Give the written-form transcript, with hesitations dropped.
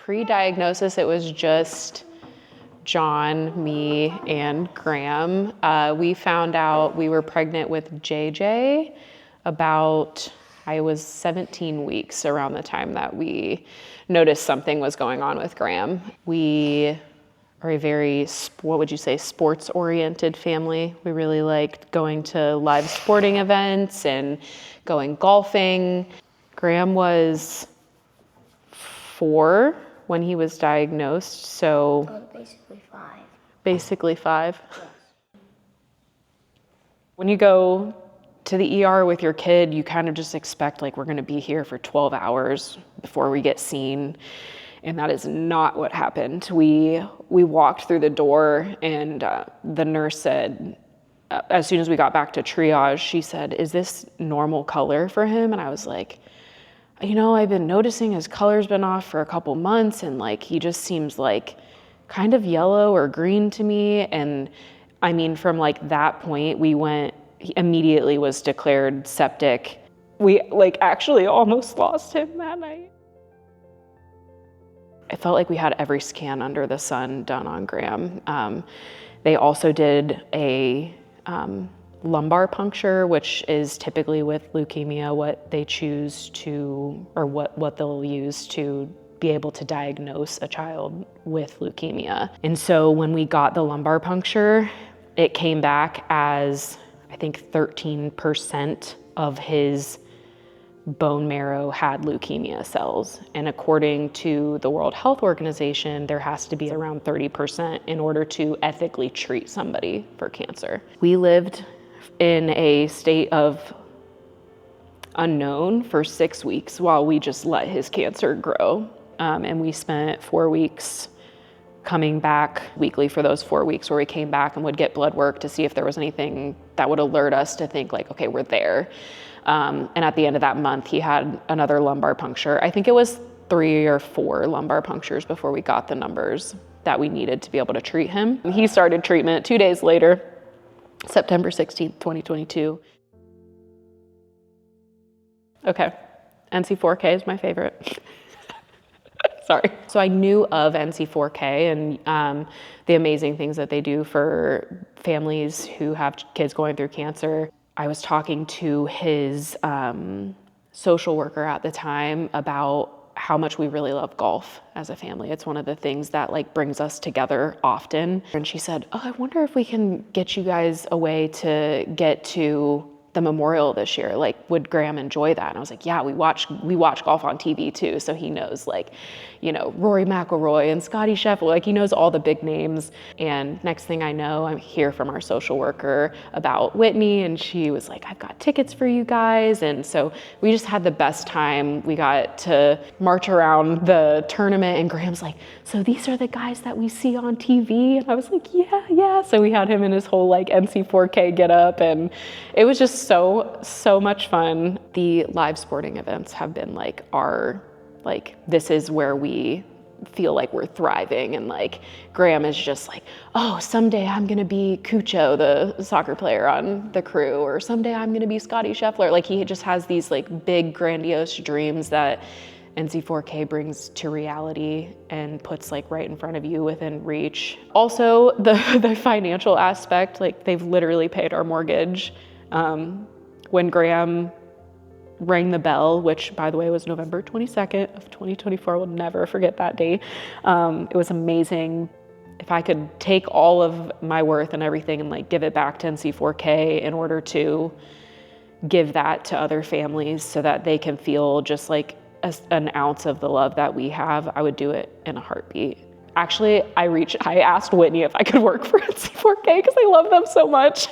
Pre-diagnosis, it was just John, me, and Graham. We found out we were pregnant with JJ about, I was 17 weeks around the time that we noticed something was going on with Graham. We are a very, what would you say, sports-oriented family. We really liked going to live sporting events and going golfing. Graham was 4 when he was diagnosed, so basically 5. Basically 5. Yes. When you go to the ER with your kid, you kind of just expect like we're gonna be here for 12 hours before we get seen. And that is not what happened. We walked through the door and the nurse said, as soon as we got back to triage, she said, "Is this normal color for him?" And I was like, you know, I've been noticing his color's been off for a couple months and like he just seems like kind of yellow or green to me. And I mean, from like that point, he immediately was declared septic. We like actually almost lost him that night. I felt like we had every scan under the sun done on Graham. They also did a lumbar puncture, which is typically with leukemia what they choose to, or what they'll use to be able to diagnose a child with leukemia. And so when we got the lumbar puncture, it came back as, I think 13% of his bone marrow had leukemia cells. And according to the World Health Organization, there has to be around 30% in order to ethically treat somebody for cancer. We lived in a state of unknown for 6 weeks while we just let his cancer grow. And we spent 4 weeks coming back weekly for those 4 weeks where we came back and would get blood work to see if there was anything that would alert us to think like, okay, we're there. And at the end of that month, he had another lumbar puncture. I think it was 3 or 4 lumbar punctures before we got the numbers that we needed to be able to treat him. He started treatment 2 days later, September 16th, 2022. Okay, NC4K is my favorite. Sorry. So I knew of NC4K and the amazing things that they do for families who have kids going through cancer. I was talking to his social worker at the time about how much we really love golf as a family. It's one of the things that like brings us together often. And she said, "Oh, I wonder if we can get you guys a way to get to the memorial this year. Like, would Graham enjoy that?" And I was like, "Yeah, we watch golf on TV too, so he knows like, you know, Rory McIlroy and Scottie Scheffler. Like he knows all the big names." And next thing I know, I'm hear from our social worker about Whitney, and she was like, "I've got tickets for you guys." And so we just had the best time. We got to march around the tournament, and Graham's like, "So these are the guys that we see on TV?" And I was like, "Yeah." So we had him in his whole like NC4K get up, and it was just so much fun. The live sporting events have been like this is where we feel like we're thriving. And like Graham is just like, "Oh, someday I'm gonna be Cucho, the soccer player on the crew, or someday I'm gonna be Scottie Scheffler." Like he just has these like big grandiose dreams that NC4K brings to reality and puts like right in front of you within reach. Also the financial aspect, like they've literally paid our mortgage. When Graham rang the bell, which by the way was November 22nd of 2024, we'll never forget that day. It was amazing. If I could take all of my worth and everything and like give it back to NC4K in order to give that to other families so that they can feel just like an ounce of the love that we have, I would do it in a heartbeat. Actually, I asked Whitney if I could work for NC4K because I love them so much.